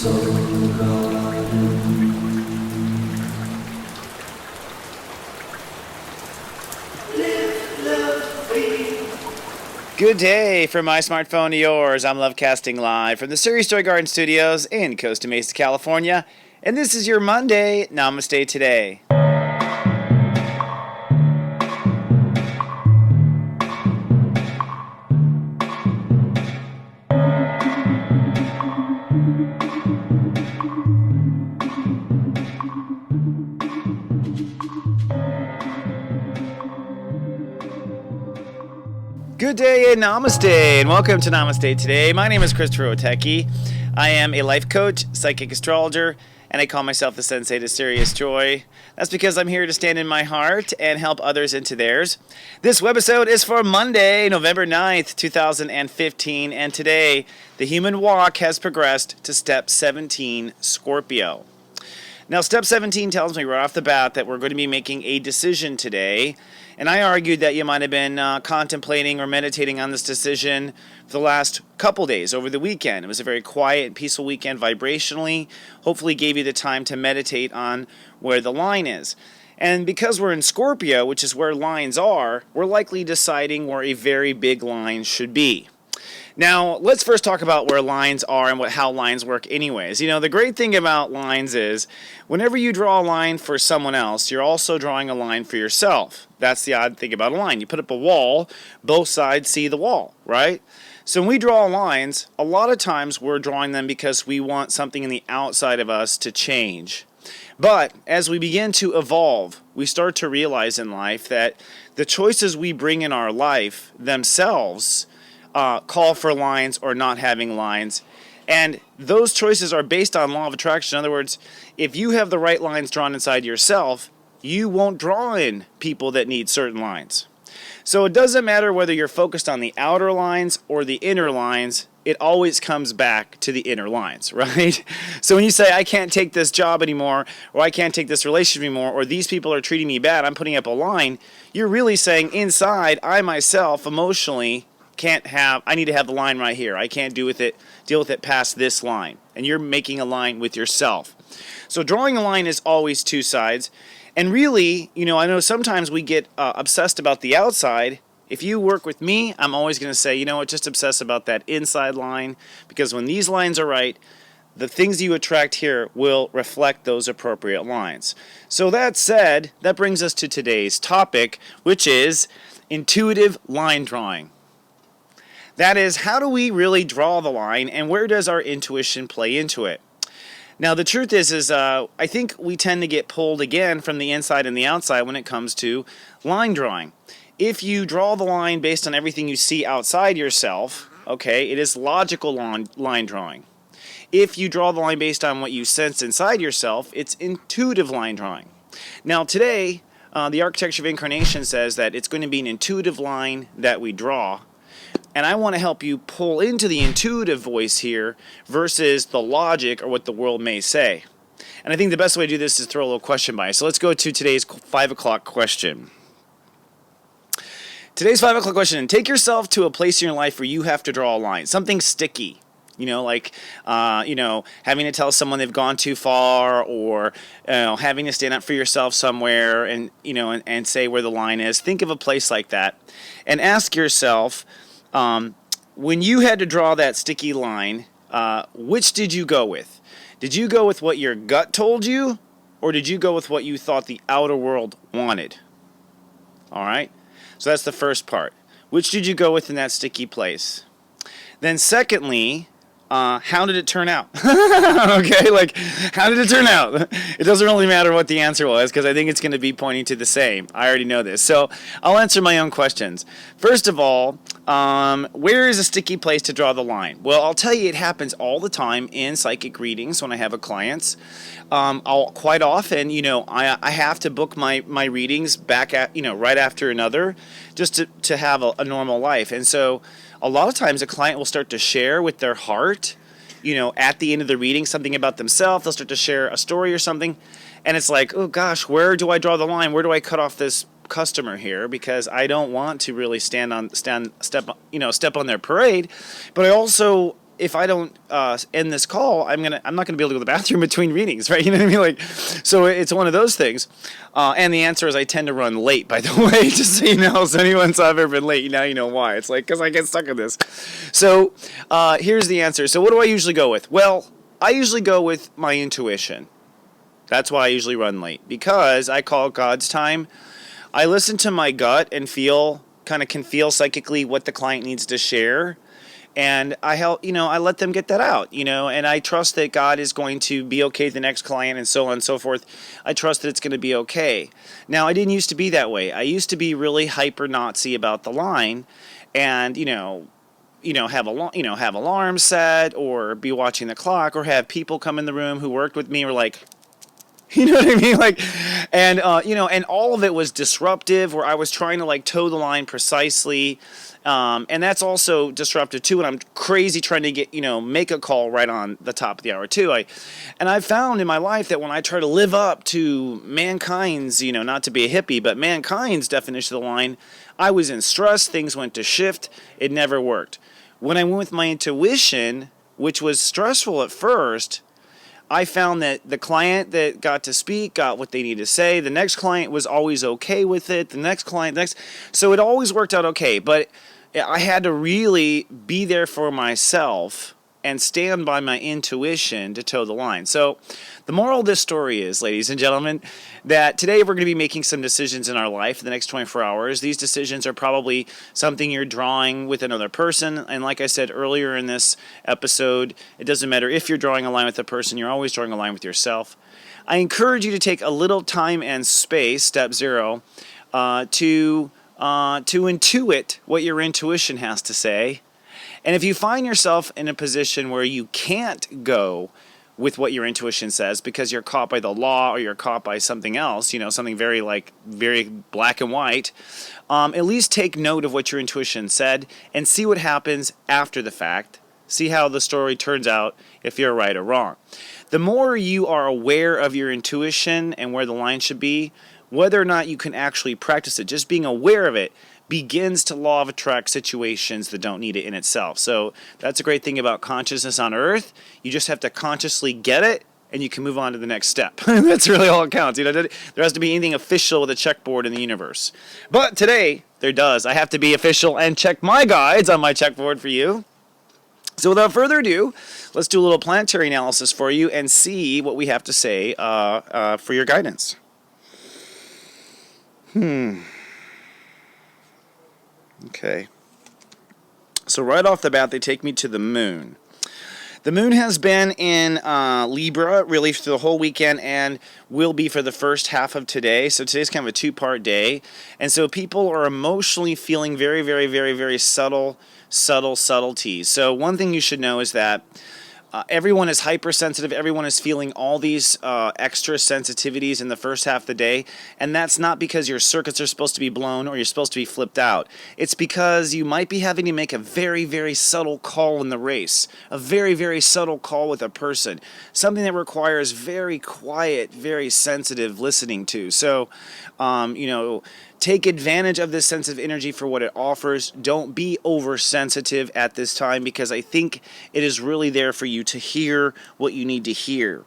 Good day from my smartphone to yours. I'm Lovecasting live from the Series Joy Garden Studios in Costa Mesa, California. And this is your Monday Namaste Today. Good day and Namaste, and welcome to Namaste Today. My name is Christopher Oteki. I am a life coach, psychic astrologer, and I call myself the Sensei to Serious Joy. That's because I'm here to stand in my heart and help others into theirs. This webisode is for Monday, November 9th, 2015, and today the human walk has progressed to step 17, Scorpio. Now, step 17 tells me right off the bat that we're going to be making a decision today. And I argued that you might have been contemplating or meditating on this decision for the last couple days over the weekend. It was a very quiet, peaceful weekend vibrationally. Hopefully gave you the time to meditate on where the line is. And because we're in Scorpio, which is where lines are, we're likely deciding where a very big line should be. Now, let's first talk about where lines are and how lines work anyways. You know, the great thing about lines is whenever you draw a line for someone else, you're also drawing a line for yourself. That's the odd thing about a line. You put up a wall, both sides see the wall, right? So when we draw lines, a lot of times we're drawing them because we want something in the outside of us to change. But as we begin to evolve, we start to realize in life that the choices we bring in our life themselves call for lines or not having lines. And those choices are based on law of attraction. In other words, if you have the right lines drawn inside yourself, you won't draw in people that need certain lines. So it doesn't matter whether you're focused on the outer lines or the inner lines, it always comes back to the inner lines, right? So when you say, I can't take this job anymore, or I can't take this relationship anymore, or these people are treating me bad, I'm putting up a line, you're really saying inside, I myself emotionally I need to have the line right here. I can't deal with it past this line. And you're making a line with yourself. So drawing a line is always two sides. And really, you know, I know sometimes we get obsessed about the outside. If you work with me, I'm always going to say, you know what, just obsess about that inside line. Because when these lines are right, the things you attract here will reflect those appropriate lines. So that said, that brings us to today's topic, which is intuitive line drawing. That is, how do we really draw the line, and where does our intuition play into it? Now, the truth is I think we tend to get pulled again from the inside and the outside when it comes to line drawing. If you draw the line based on everything you see outside yourself, okay, it is logical line drawing. If you draw the line based on what you sense inside yourself, it's intuitive line drawing. Now, today, the Architecture of Incarnation says that it's going to be an intuitive line that we draw. And I want to help you pull into the intuitive voice here versus the logic or what the world may say. And I think the best way to do this is throw a little question by. So let's go to today's 5 o'clock question. Today's 5 o'clock question: take yourself to a place in your life where you have to draw a line, something sticky. You know, like, having to tell someone they've gone too far, or, having to stand up for yourself somewhere and, and say where the line is. Think of a place like that and ask yourself, when you had to draw that sticky line, which did you go with? Did you go with what your gut told you, or did you go with what you thought the outer world wanted? All right? So that's the first part. Which did you go with in that sticky place? Then secondly, how did it turn out? Okay, like, how did it turn out? It doesn't really matter what the answer was, because I think it's going to be pointing to the same. I already know this. So I'll answer my own questions. First of all, where is a sticky place to draw the line? Well, I'll tell you, it happens all the time in psychic readings when I have clients. I'll quite often, I have to book my readings back at, right after another, just to have a normal life. And so a lot of times a client will start to share with their heart, at the end of the reading, something about themselves. They'll start to share a story or something. And it's like, oh gosh, where do I draw the line? Where do I cut off this customer here? Because I don't want to really step on their parade. But I also, if I don't end this call, I'm not gonna be able to go to the bathroom between readings, right? You know what I mean? Like, so it's one of those things. And the answer is I tend to run late, by the way, just so you know. So anyone saw I've ever been late, now you know why. It's like because I get stuck in this. So here's the answer. So what do I usually go with? Well, I usually go with my intuition. That's why I usually run late, because I call it God's time. I listen to my gut and can feel psychically what the client needs to share. And I let them get that out, and I trust that God is going to be okay with the next client and so on and so forth. I trust that it's going to be okay. Now, I didn't used to be that way. I used to be really hyper Nazi about the line and, have alarms set or be watching the clock or have people come in the room who worked with me or like, you know what I mean? Like, and all of it was disruptive where I was trying to toe the line precisely. And that's also disruptive too when I'm crazy trying to get, make a call right on the top of the hour too. I've found in my life that when I try to live up to mankind's, not to be a hippie, but mankind's definition of the line, I was in stress, things went to shift, it never worked. When I went with my intuition, which was stressful at first, I found that the client that got to speak got what they needed to say. The next client was always okay with it. So it always worked out okay. But I had to really be there for myself and stand by my intuition to toe the line. So the moral of this story is, ladies and gentlemen, that today we're going to be making some decisions in our life for the next 24 hours. These decisions are probably something you're drawing with another person. And like I said earlier in this episode, it doesn't matter if you're drawing a line with a person, you're always drawing a line with yourself. I encourage you to take a little time and space, step 0, to intuit what your intuition has to say. And if you find yourself in a position where you can't go with what your intuition says because you're caught by the law or you're caught by something else, something very black and white, at least take note of what your intuition said and see what happens after the fact. See how the story turns out if you're right or wrong. The more you are aware of your intuition and where the line should be, whether or not you can actually practice it, just being aware of it begins to law of attract situations that don't need it in itself. So that's a great thing about consciousness on Earth. You just have to consciously get it, and you can move on to the next step. That's really all it counts. There has to be anything official with a checkboard in the universe. But today, there does. I have to be official and check my guides on my checkboard for you. So without further ado, let's do a little planetary analysis for you and see what we have to say for your guidance. Okay. So right off the bat, they take me to the moon. The moon has been in Libra really for the whole weekend and will be for the first half of today. So today's kind of a two-part day. And so people are emotionally feeling very, very, very, very subtleties. So one thing you should know is that everyone is hypersensitive. Everyone is feeling all these extra sensitivities in the first half of the day. And that's not because your circuits are supposed to be blown or you're supposed to be flipped out. It's because you might be having to make a very, very subtle call in the race. A very, very subtle call with a person. Something that requires very quiet, very sensitive listening to. So, take advantage of this sensitive energy for what it offers. Don't be oversensitive at this time because I think it is really there for you to hear what you need to hear.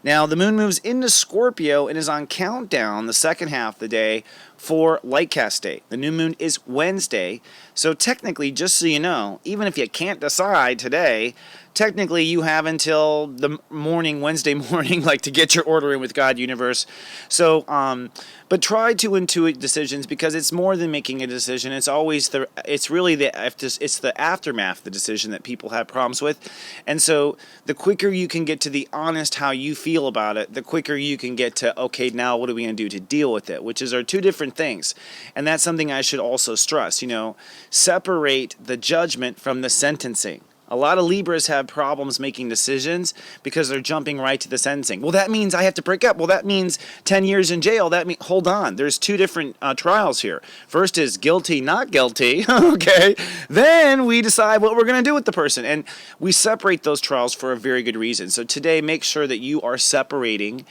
Now, the moon moves into Scorpio and is on countdown the second half of the day for Lightcast Day. The new moon is Wednesday, so technically, just so you know, even if you can't decide today, technically you have until the morning, Wednesday morning, to get your order in with God, universe. So, but try to intuit decisions because it's more than making a decision. It's really the aftermath of the decision that people have problems with. And so the quicker you can get to the honest how you feel about it, the quicker you can get to, okay, now what are we going to do to deal with it, which are two different things. And that's something I should also stress, separate the judgment from the sentencing. A lot of Libras have problems making decisions because they're jumping right to the sentencing. Well, that means I have to break up. Well, that means 10 years in jail. Hold on. There's two different trials here. First is guilty, not guilty. Okay. Then we decide what we're going to do with the person. And we separate those trials for a very good reason. So today, make sure that you are separating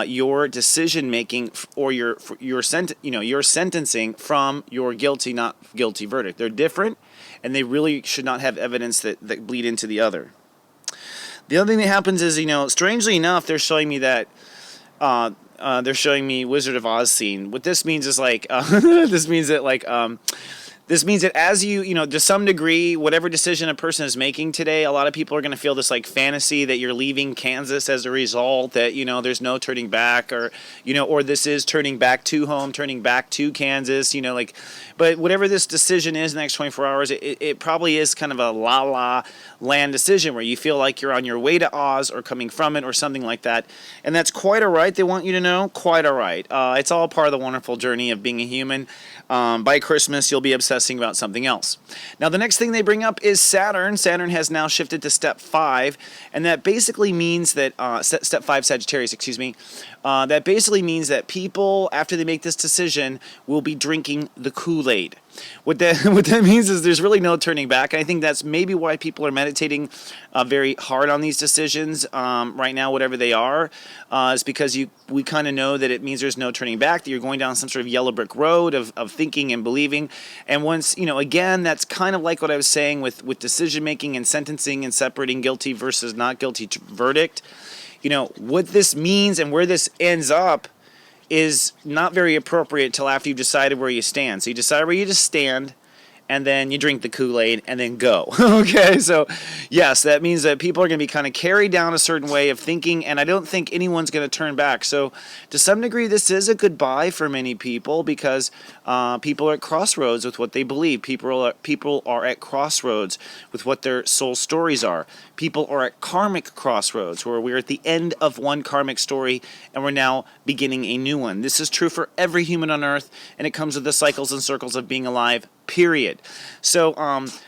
your decision making or your sentencing from your guilty, not guilty verdict. They're different. and they really should not have evidence that bleed into the other. The other thing that happens is, strangely enough, they're showing me that they're showing me Wizard of Oz scene. What this means is like this means that as you to some degree, whatever decision a person is making today, a lot of people are going to feel this like fantasy that you're leaving Kansas as a result, that, there's no turning back, or this is turning back to home, turning back to Kansas, but whatever this decision is in the next 24 hours, it probably is kind of a la land decision where you feel like you're on your way to Oz or coming from it or something like that. And that's quite all right. They want you to know, quite all right. It's all part of the wonderful journey of being a human. By Christmas, you'll be obsessing about something else. Now, the next thing they bring up is Saturn. Saturn has now shifted to step 5, and that basically means that, step 5 Sagittarius, excuse me, that basically means that people, after they make this decision, will be drinking the Kool-Aid. What that means is there's really no turning back. And I think that's maybe why people are meditating very hard on these decisions right now, whatever they are, is because we kind of know that it means there's no turning back, that you're going down some sort of yellow brick road of thinking and believing. And once, again, that's kind of like what I was saying with decision making and sentencing and separating guilty versus not guilty verdict. What this means and where this ends up is not very appropriate till after you've decided where you stand. So you decide where you just stand, and then you drink the Kool-Aid, and then go. Okay, so yes, that means that people are going to be kind of carried down a certain way of thinking, and I don't think anyone's going to turn back. So to some degree, this is a goodbye for many people, because people are at crossroads with what they believe. People are at crossroads with what their soul stories are. People are at karmic crossroads, where we're at the end of one karmic story, and we're now beginning a new one. This is true for every human on Earth, and it comes with the cycles and circles of being alive, period. So,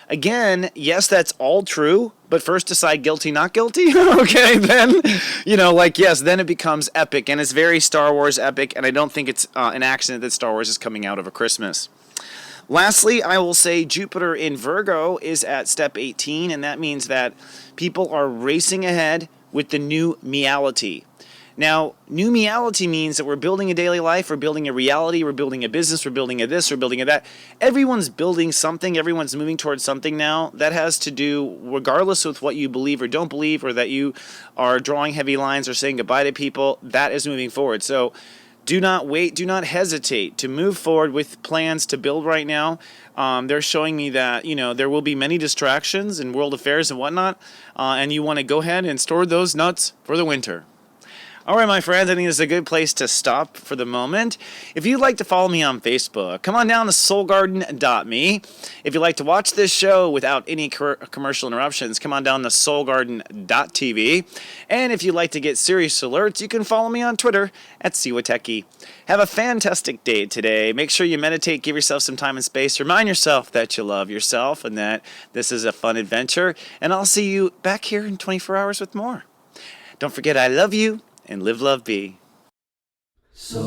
again, yes, that's all true, but first decide guilty, not guilty. Okay, then, yes, then it becomes epic, and it's very Star Wars epic, and I don't think it's an accident that Star Wars is coming out over Christmas. Lastly, I will say Jupiter in Virgo is at step 18, and that means that people are racing ahead with the new meality. Now, new meality means that we're building a daily life, we're building a reality, we're building a business, we're building a this, we're building a that. Everyone's building something, everyone's moving towards something now. That has to do, regardless of what you believe or don't believe, or that you are drawing heavy lines or saying goodbye to people, that is moving forward. So do not wait, do not hesitate to move forward with plans to build right now. They're showing me that, there will be many distractions in world affairs and whatnot, and you want to go ahead and store those nuts for the winter. All right, my friends, I think this is a good place to stop for the moment. If you'd like to follow me on Facebook, come on down to soulgarden.me. If you'd like to watch this show without any commercial interruptions, come on down to soulgarden.tv. And if you'd like to get serious alerts, you can follow me on Twitter at Siwateki. Have a fantastic day today. Make sure you meditate, give yourself some time and space. Remind yourself that you love yourself and that this is a fun adventure. And I'll see you back here in 24 hours with more. Don't forget, I love you. And live, love, be. So